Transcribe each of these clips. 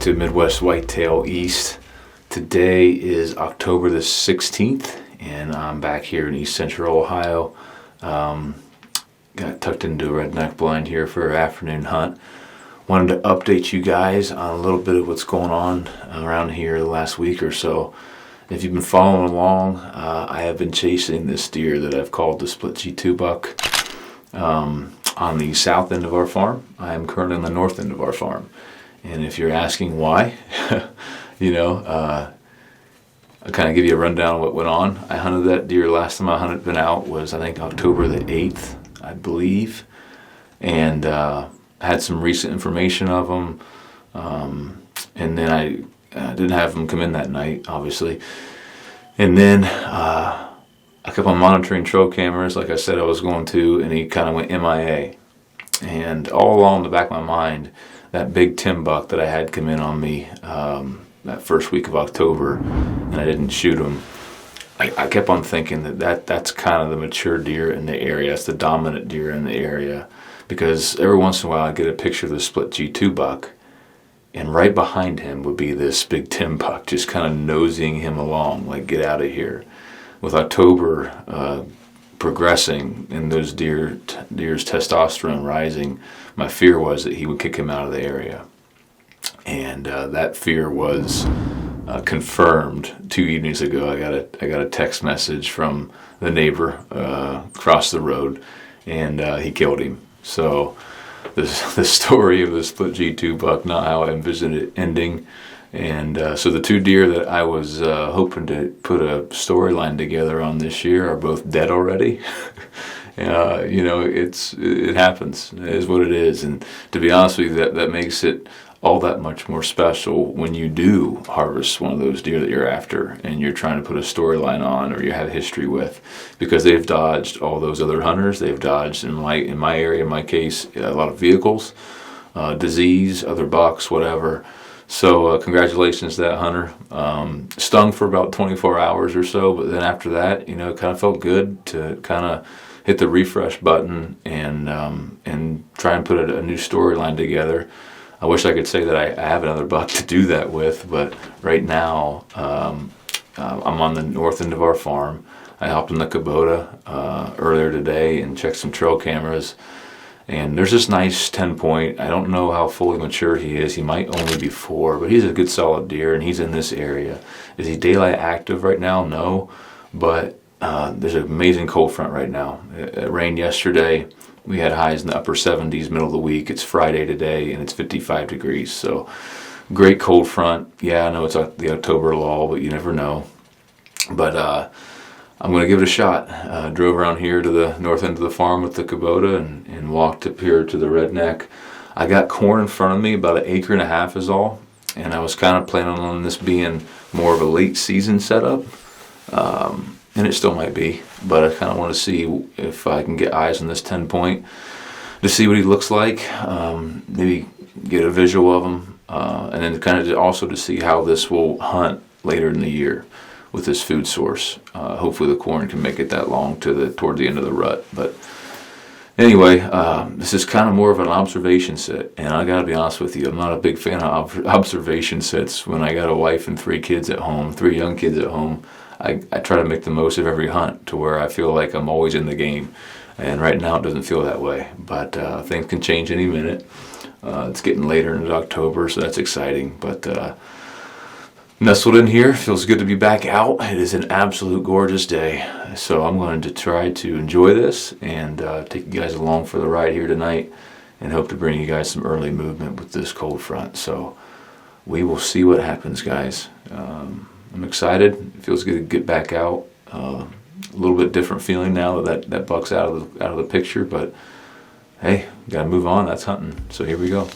to Midwest Whitetail East. Today is October the 16th, and I'm back here in East Central Ohio. Got tucked into a redneck blind here for an afternoon hunt. Wanted to update you guys on a little bit of what's going on around here the last week or so. If you've been following along, I have been chasing this deer that I've called the split G2 buck on the south end of our farm. I am currently on the north end of our farm. And if you're asking why, I'll kind of give you a rundown of what went on. I hunted that deer last time I been out was, I think, October the 8th, I believe. And had some recent information of him. And then I didn't have him come in that night, obviously. And then I kept on monitoring trail cameras like I said I was going to, and he kind of went MIA. And all along the back of my mind, that big Tim buck that I had come in on me that first week of October, and I didn't shoot him, I kept on thinking that's kind of the mature deer in the area. That's the dominant deer in the area. Because every once in a while I get a picture of the split G2 buck, and right behind him would be this big Tim buck just kind of nosing him along, like, get out of here. With October progressing and those deer's testosterone rising, my fear was that he would kick him out of the area. And that fear was confirmed 2 evenings ago. I got a text message from the neighbor across the road, and he killed him. So the story of the split G2 buck, not how I envisioned it ending. And so the two deer that I was hoping to put a storyline together on this year are both dead already. It happens. It is what it is. And to be honest with you, that makes it all that much more special when you do harvest one of those deer that you're after and you're trying to put a storyline on, or you have history with, because they've dodged all those other hunters. They've dodged, in my area, in my case, a lot of vehicles, disease, other bucks, whatever. So congratulations to that hunter. Stung for about 24 hours or so, but then after that, it kind of felt good to kind of hit the refresh button and try and put a new storyline together. I wish I could say that I have another buck to do that with, but right now I'm on the north end of our farm. I hopped in the Kubota earlier today and checked some trail cameras. And there's this nice 10-point. I don't know how fully mature he is. He might only be 4, but he's a good solid deer, and he's in this area. Is he daylight active right now? No. But there's an amazing cold front right now. It rained yesterday. We had highs in the upper 70s middle of the week. It's Friday today, and it's 55 degrees. So great cold front. Yeah, I know it's the October lull, but you never know. But I'm going to give it a shot. Drove around here to the north end of the farm with the Kubota and walked up here to the redneck. I got corn in front of me, about 1.5 acres is all. And I was kind of planning on this being more of a late season setup. And it still might be. But I kind of want to see if I can get eyes on this 10-point to see what he looks like. Maybe get a visual of him. And then kind of also to see how this will hunt later in the year with this food source. Hopefully the corn can make it that long toward the end of the rut. But anyway, this is kind of more of an observation set, and I gotta be honest with you, I'm not a big fan of observation sets. When I got a wife and 3 kids at home, 3 young kids at home, I try to make the most of every hunt to where I feel like I'm always in the game. And right now it doesn't feel that way, but things can change any minute. It's getting later into October, so that's exciting. But nestled in here, feels good to be back out. It is an absolute gorgeous day, so I'm going to try to enjoy this and take you guys along for the ride here tonight, and hope to bring you guys some early movement with this cold front. So we will see what happens, guys. I'm excited. It feels good to get back out. A little bit different feeling now that buck's out of the picture, but hey, gotta move on. That's hunting. So here we go.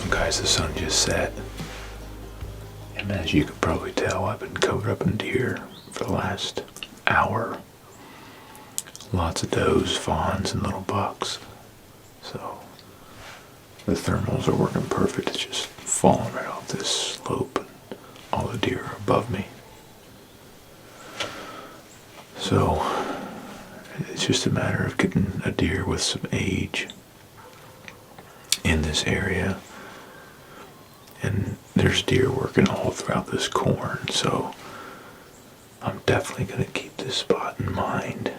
Guys, the sun just set, and as you can probably tell, I've been covered up in deer for the last hour. Lots of does, fawns, and little bucks. So the thermals are working perfect. It's just falling right off this slope, and all the deer are above me. So it's just a matter of getting a deer with some age in this area. And there's deer working all throughout this corn, so I'm definitely going to keep this spot in mind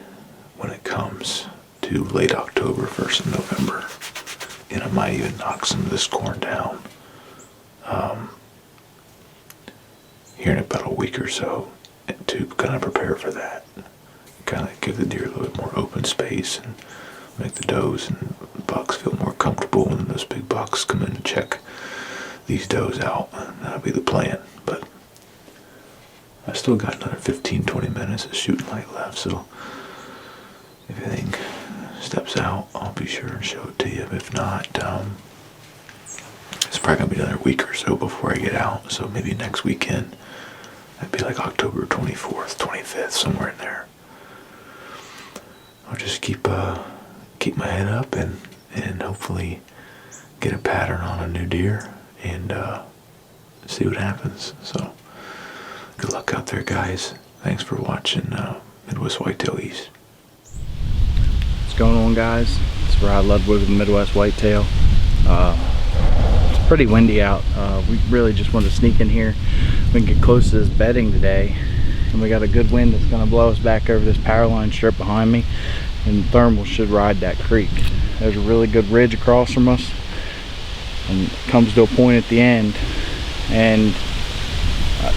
when it comes to late October, 1st of November. And I might even knock some of this corn down here in about a week or so to kind of prepare for that. Kind of give the deer a little bit more open space and make the does and bucks feel more comfortable when those big bucks come in to check these does out. That'll be the plan. But I still got another 15-20 minutes of shooting light left, so if anything steps out, I'll be sure and show it to you. If not, it's probably gonna be another week or so before I get out, so maybe next weekend. That'd be like October 24th, 25th, somewhere in there. I'll just keep my head up and hopefully get a pattern on a new deer and see what happens. So good luck out there, guys. Thanks for watching Midwest Whitetail East. What's going on, guys? It's Ludwig with Midwest Whitetail. It's pretty windy out. We really just wanted to sneak in here. We can get close to this bedding today, and we got a good wind that's going to blow us back over this power line strip behind me, and thermal should ride that creek. There's a really good ridge across from us, and it comes to a point at the end, and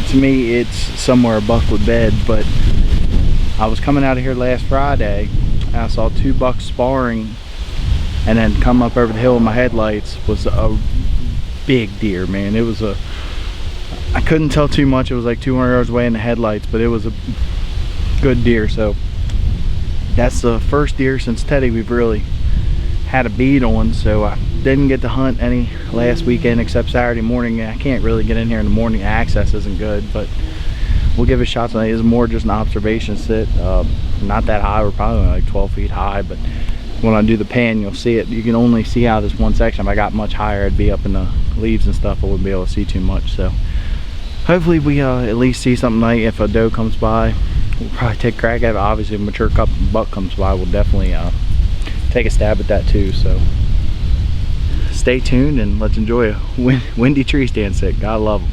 to me it's somewhere a buck would bed. But I was coming out of here last Friday and I saw two bucks sparring, and then come up over the hill with my headlights was a big deer, man. It was I couldn't tell too much. It was like 200 yards away in the headlights, but it was a good deer. So that's the first deer since Teddy we've really had a bead on. So I didn't get to hunt any last weekend except Saturday morning. I can't really get in here in the morning. Access isn't good, but we'll give it a shot tonight. It's more just an observation sit. Not that high. We're probably only like 12 feet high, but when I do the pan, you'll see it. You can only see out this one section. If I got much higher, I'd be up in the leaves and stuff. I wouldn't be able to see too much. So hopefully we at least see something tonight. If a doe comes by, we'll probably take a crack at it. Obviously, if a mature buck comes by, we'll definitely take a stab at that too. So stay tuned and let's enjoy a windy tree stand sit. God love them.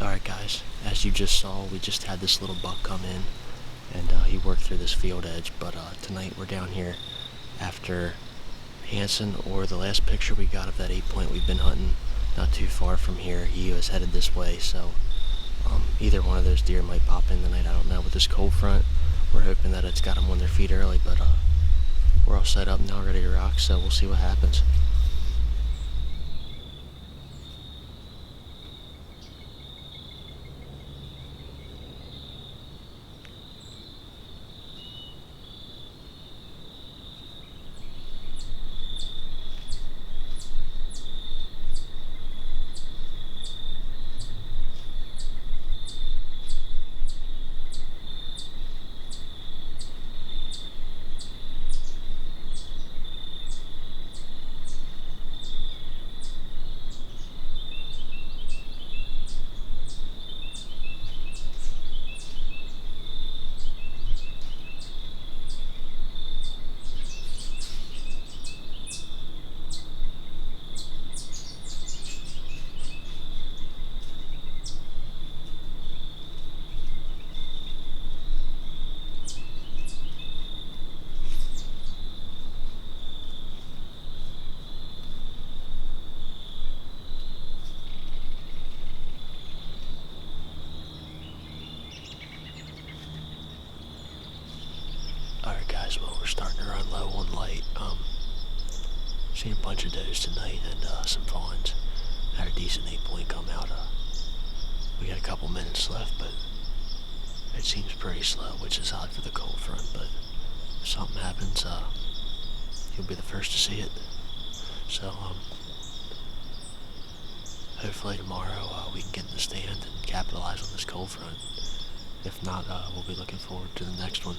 Alright guys, as you just saw, we just had this little buck come in, and he worked through this field edge, but tonight we're down here after Hanson, or the last picture we got of that 8-point we've been hunting not too far from here. He was headed this way, so either one of those deer might pop in tonight, I don't know. With this cold front, we're hoping that it's got them on their feet early, but we're all set up now, ready to rock, so we'll see what happens. Alright guys, well, we're starting to run low on light. Seen a bunch of does tonight and some fawns. Had a decent 8-point come out. We got a couple minutes left, but it seems pretty slow, which is odd for the cold front, but if something happens, you'll be the first to see it. So, hopefully tomorrow we can get in the stand and capitalize on this cold front. If not, we'll be looking forward to the next one.